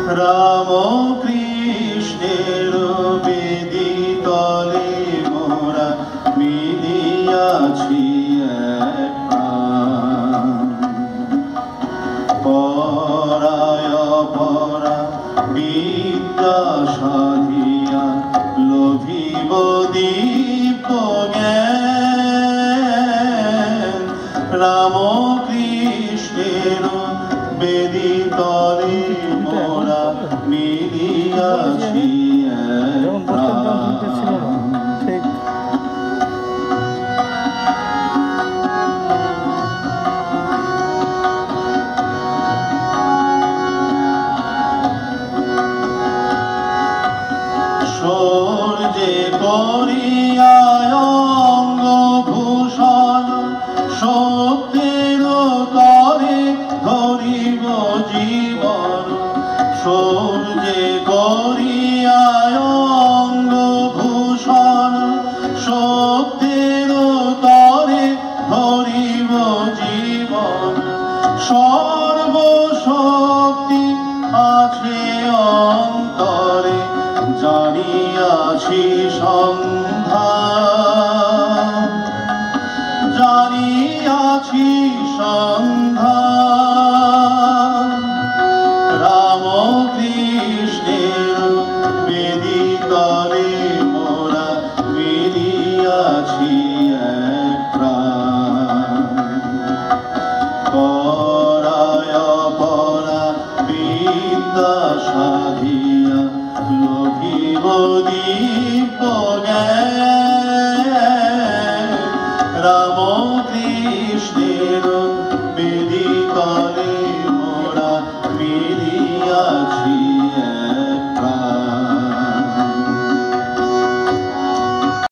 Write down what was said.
রাম কৃষ্ণের বেদিতলে মোরা মিলিয়াছি এক প্রাণ। পরায় পরা বিদ্যা সাধিয়া লোভিব দীপ জ্ঞান। রাম কৃষ্ণের বেদিতলে মোরা মিলিয়াছি এক প্রাণ। সূর্যে করিয়া অঙ্গ ভূষণ শক্তির তরে ধরিব জীবন। সূর্যে করিয়া অঙ্গ ভূষণ শক্তির তরে ধরিব জীবন। সর্বশক্তি আছে অন্তরে জানিয়াছি সন্ধান। জানিয়াছি সন্ধান। রাম কৃষ্ণের বেদিতলে মোরা মিলিয়াছি এক প্রাণ। পরায় পরা বিদ্যা সাধিয়া লোভিব দীপ জ্ঞান। রাম কৃষ্ণের বেদিতলে মোরা মিলিয়াছি